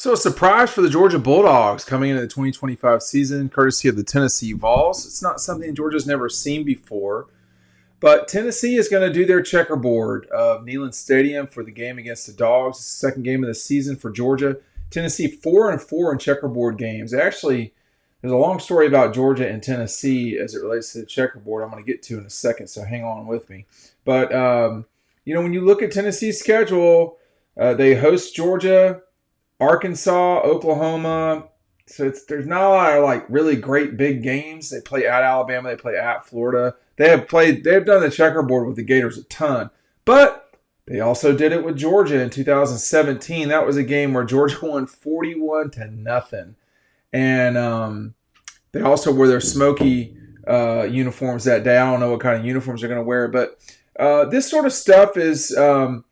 So a surprise for the Georgia Bulldogs coming into the 2025 season, courtesy of the Tennessee Vols. It's not something Georgia's never seen before, but Tennessee is going to do their checkerboard of Neyland Stadium for the game against the Dogs. It's the second game of the season for Georgia. Tennessee 4-4 in checkerboard games. Actually, there's a long story about Georgia and Tennessee as it relates to the checkerboard I'm going to get to in a second, so hang on with me. But, when you look at Tennessee's schedule, they host Georgia, Arkansas, Oklahoma. So there's not a lot of really great big games. They play at Alabama. They play at Florida. They have done the checkerboard with the Gators a ton. But they also did it with Georgia in 2017. That was a game where Georgia won 41-0. And they also wore their smoky uniforms that day. I don't know what kind of uniforms they're going to wear. But this sort of stuff is, some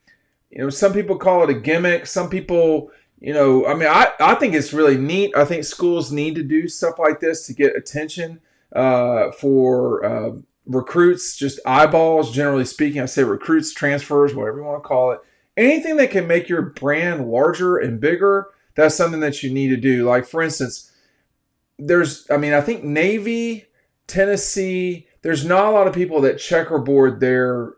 people call it a gimmick. Some people... I think it's really neat. I think schools need to do stuff like this to get attention for recruits, just eyeballs, generally speaking. I say recruits, transfers, whatever you want to call it. Anything that can make your brand larger and bigger, that's something that you need to do. Like, for instance, I think Navy, Tennessee, there's not a lot of people that checkerboard their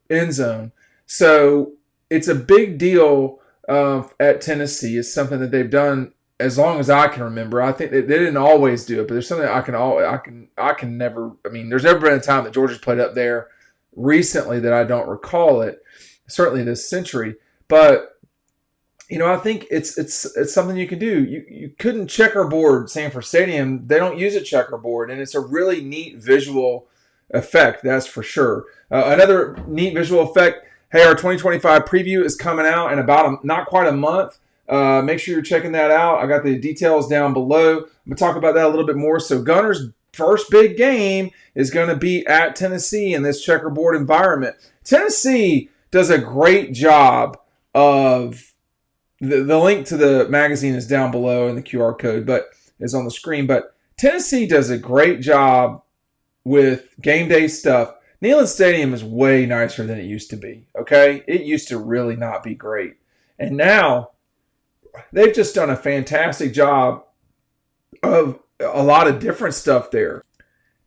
end zone. So it's a big deal at Tennessee. Is something that they've done as long as I can remember. I think they didn't always do it, but there's something I can never. There's never been a time that Georgia's played up there recently that I don't recall it. Certainly this century, but I think it's something you can do. You couldn't checkerboard Sanford Stadium. They don't use a checkerboard, and it's a really neat visual effect. That's for sure. Another neat visual effect. Hey, our 2025 preview is coming out in about not quite a month. Make sure you're checking that out. I got the details down below. I'm going to talk about that a little bit more. So Gunner's first big game is going to be at Tennessee in this checkerboard environment. Tennessee does a great job of the link to the magazine is down below in the QR code, but is on the screen. But Tennessee does a great job with game day stuff. Neyland Stadium is way nicer than it used to be, okay? It used to really not be great. And now they've just done a fantastic job of a lot of different stuff there.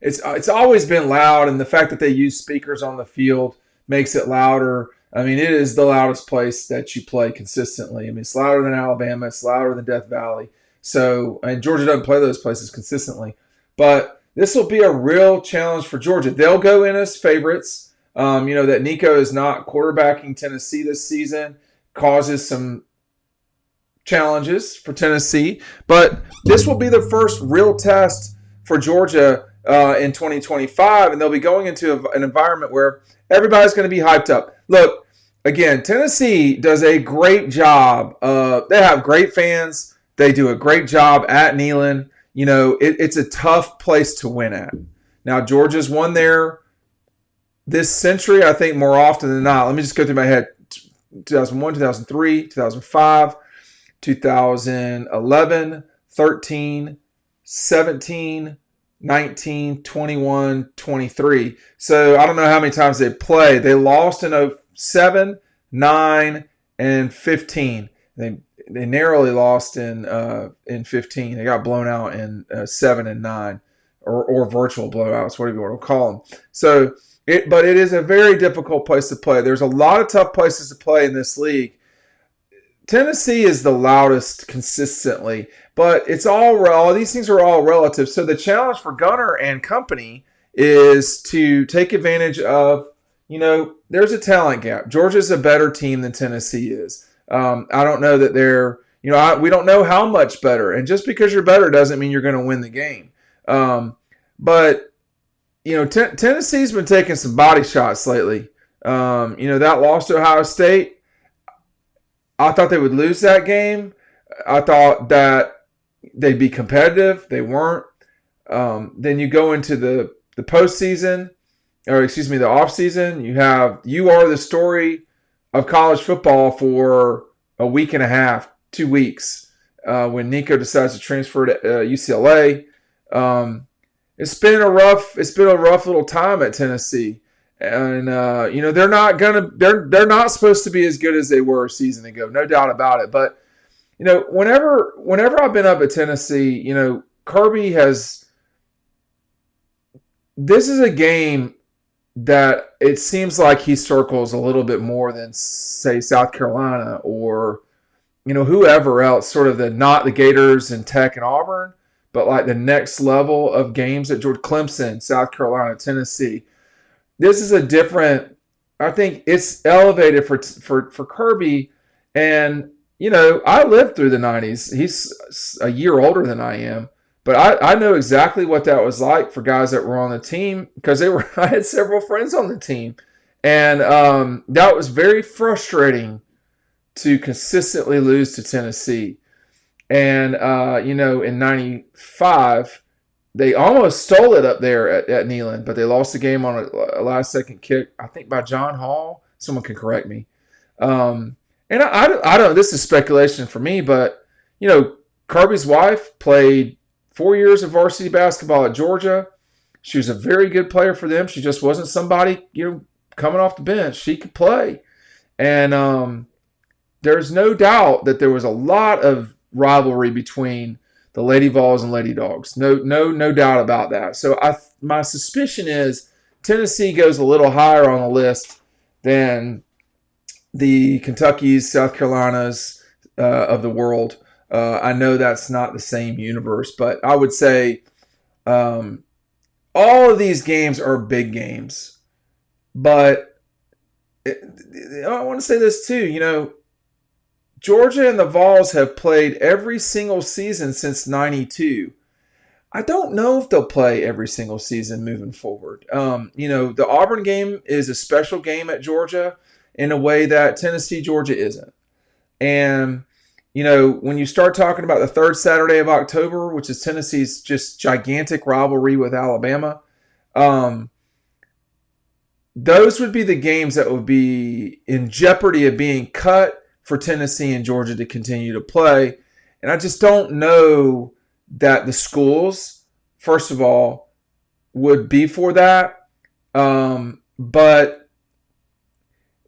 It's always been loud, and the fact that they use speakers on the field makes it louder. It is the loudest place that you play consistently. It's louder than Alabama. It's louder than Death Valley. And Georgia doesn't play those places consistently. But this will be a real challenge for Georgia. They'll go in as favorites. That Nico is not quarterbacking Tennessee this season causes some challenges for Tennessee. But this will be the first real test for Georgia in 2025, and they'll be going into an environment where everybody's going to be hyped up. Look, again, Tennessee does a great job. They have great fans. They do a great job at Neyland. It's a tough place to win at. Now, Georgia's won there this century, I think, more often than not. Let me just go through my head. 2001, 2003, 2005, 2011, 13, 17, 19, 21, 23. So I don't know how many times they played. They lost in 07, 9, and 15. They narrowly lost in 15. They got blown out in 7 and 9, or virtual blowouts, whatever you want to call them. So, but it is a very difficult place to play. There's a lot of tough places to play in this league. Tennessee is the loudest consistently, but all these things are all relative. So the challenge for Gunner and company is to take advantage of, there's a talent gap. Georgia's a better team than Tennessee is. I don't know that they're, we don't know how much better. And just because you're better doesn't mean you're going to win the game. But Tennessee's been taking some body shots lately. That loss to Ohio State, I thought they would lose that game. I thought that they'd be competitive. They weren't. Then you go into the postseason, the offseason. You are the story of college football for a week and a half, 2 weeks, when Nico decides to transfer to UCLA. It's been a rough little time at Tennessee, and they're not supposed to be as good as they were a season ago, no doubt about it. But whenever I've been up at Tennessee, Kirby has. This is a game that it seems like he circles a little bit more than, say, South Carolina or whoever else, sort of not the Gators and Tech and Auburn, but like the next level of games at Georgia, Clemson, South Carolina, Tennessee. This is a different. I think it's elevated for Kirby, and I lived through the '90s. He's a year older than I am, but I know exactly what that was like for guys that were on the team because I had several friends on the team, and that was very frustrating to consistently lose to Tennessee. And in '95. They almost stole it up there at Neyland, but they lost the game on a last-second kick, I think by John Hall. Someone can correct me. And I don't. This is speculation for me, but Kirby's wife played 4 years of varsity basketball at Georgia. She was a very good player for them. She just wasn't somebody coming off the bench. She could play, and there's no doubt that there was a lot of rivalry between the Lady Vols and Lady Dogs. No doubt about that. So my suspicion is Tennessee goes a little higher on the list than the Kentuckys, South Carolinas of the world. I know that's not the same universe, but I would say all of these games are big games. But I want to say this too, Georgia and the Vols have played every single season since '92. I don't know if they'll play every single season moving forward. The Auburn game is a special game at Georgia in a way that Tennessee, Georgia isn't. And, when you start talking about the third Saturday of October, which is Tennessee's just gigantic rivalry with Alabama, those would be the games that would be in jeopardy of being cut for Tennessee and Georgia to continue to play. And I just don't know that the schools, first of all, would be for that. But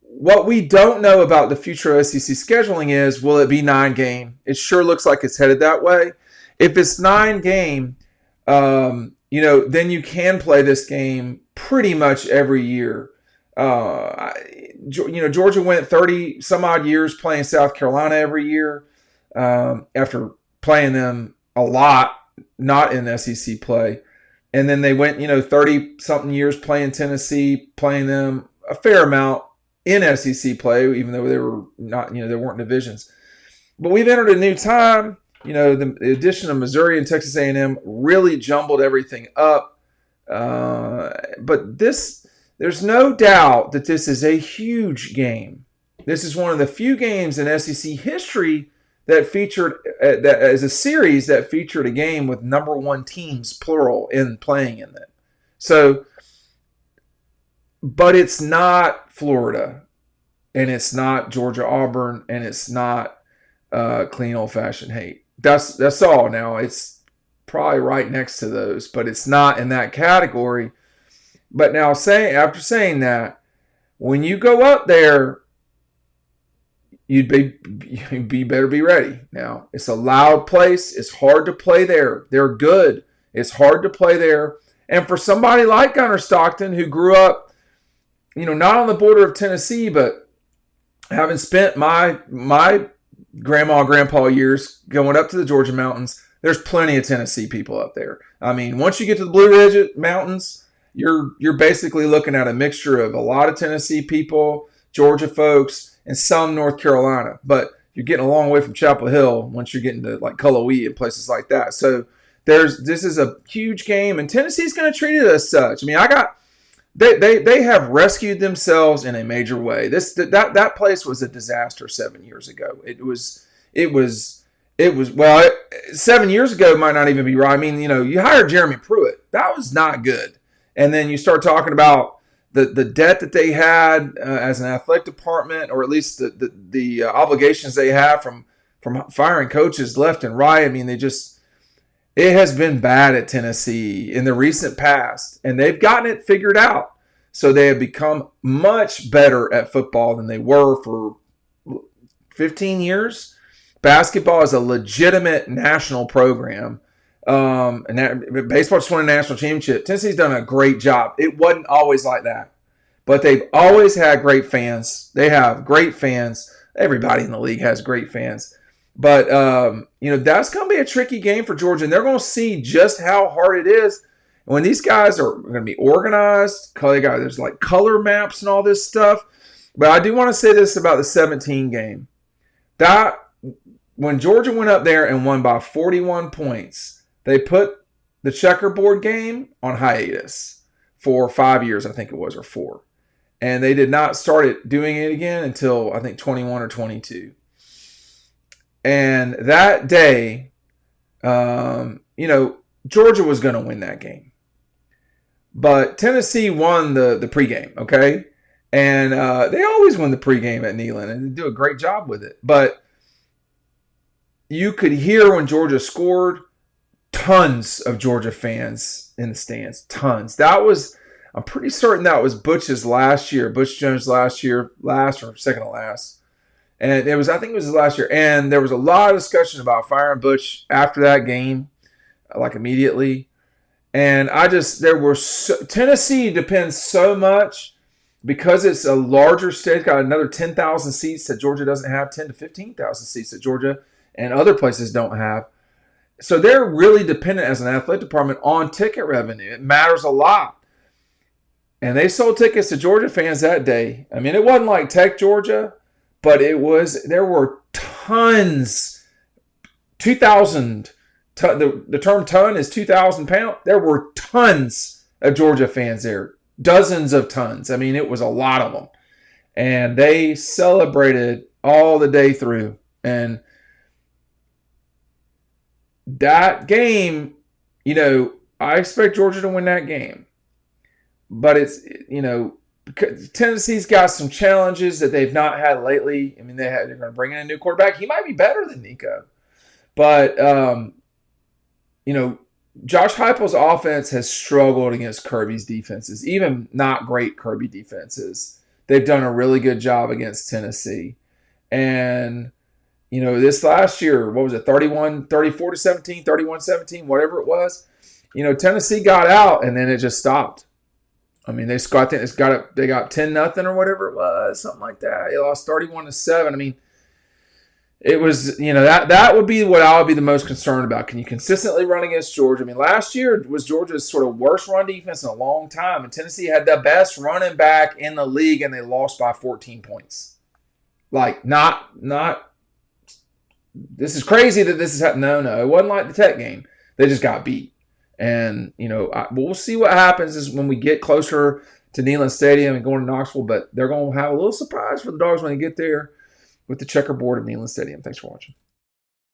what we don't know about the future of SEC scheduling is, will it be 9-game? It sure looks like it's headed that way. If it's 9-game, then you can play this game pretty much every year. Georgia went 30 some odd years playing South Carolina every year after playing them a lot, not in SEC play. And then they went, 30 something years playing Tennessee, playing them a fair amount in SEC play, even though they were not, they weren't divisions. But we've entered a new time. The addition of Missouri and Texas A&M really jumbled everything up. But there's no doubt that this is a huge game. This is one of the few games in SEC history that featured, that as a series that featured a game with number one teams, plural, in playing in it. So, but it's not Florida, and it's not Georgia Auburn, and it's not clean old-fashioned hate. That's all. Now, it's probably right next to those, but it's not in that category. But now, after saying that, when you go up there, you'd better be ready. Now, it's a loud place. It's hard to play there. They're good. It's hard to play there. And for somebody like Gunnar Stockton, who grew up, not on the border of Tennessee, but having spent my grandma and grandpa years going up to the Georgia mountains, there's plenty of Tennessee people up there. I mean, once you get to the Blue Ridge Mountains, you're basically looking at a mixture of a lot of Tennessee people, Georgia folks, and some North Carolina. But you're getting a long way from Chapel Hill once you're getting to like Cullowhee and places like that. So this is a huge game, and Tennessee's going to treat it as such. I mean, they have rescued themselves in a major way. That place was a disaster 7 years ago. It was 7 years ago might not even be right. I mean, you hired Jeremy Pruitt. That was not good. And then you start talking about the debt that they had as an athletic department, or at least the obligations they have from firing coaches left and right. I mean, it has been bad at Tennessee in the recent past, and they've gotten it figured out. So they have become much better at football than they were for 15 years. basketball is a legitimate national program. And baseball just won a national championship. Tennessee's done a great job. It wasn't always like that, but they've always had great fans. They have great fans. Everybody in the league has great fans. But, that's going to be a tricky game for Georgia, and they're going to see just how hard it is. When these guys are going to be organized, there's like color maps and all this stuff. But I do want to say this about the 17 game. That when Georgia went up there and won by 41 points, they put the checkerboard game on hiatus for 5 years, I think it was, or 4. And they did not start doing it again until, I think, 21 or 22. And that day, Georgia was going to win that game. But Tennessee won the pregame, okay? And they always win the pregame at Neyland, and they do a great job with it. But you could hear when Georgia scored, tons of Georgia fans in the stands. Tons. I'm pretty certain that was Butch's last year. Butch Jones' last or second to last. And I think it was his last year. And there was a lot of discussion about firing Butch after that game, like immediately. And Tennessee depends so much because it's a larger state. It's got another 10,000 seats that Georgia doesn't have, 10 to 15,000 seats that Georgia and other places don't have. So they're really dependent as an athletic department on ticket revenue. It matters a lot. And they sold tickets to Georgia fans that day. I mean, it wasn't like Tech, Georgia. But there were tons, 2,000, the term ton is 2,000 pounds. There were tons of Georgia fans there, dozens of tons. I mean, it was a lot of them. And they celebrated all the day through. And that game, I expect Georgia to win that game. But it's, Tennessee's got some challenges that they've not had lately. I mean, they're going to bring in a new quarterback. He might be better than Nico. But, Josh Heupel's offense has struggled against Kirby's defenses, even not great Kirby defenses. They've done a really good job against Tennessee. And, this last year, what was it, 34-17, 31-17, whatever it was. Tennessee got out, and then it just stopped. I mean, they got 10-0 or whatever it was, something like that. They lost 31-7. I mean, it was, that would be what I would be the most concerned about. Can you consistently run against Georgia? I mean, last year was Georgia's sort of worst run defense in a long time, and Tennessee had the best running back in the league, and they lost by 14 points. Like, this is crazy that this is happening. No, it wasn't like the Tech game. They just got beat. And, we'll see what happens is when we get closer to Neyland Stadium and going to Knoxville. But they're going to have a little surprise for the Dogs when they get there with the checkerboard at Neyland Stadium. Thanks for watching.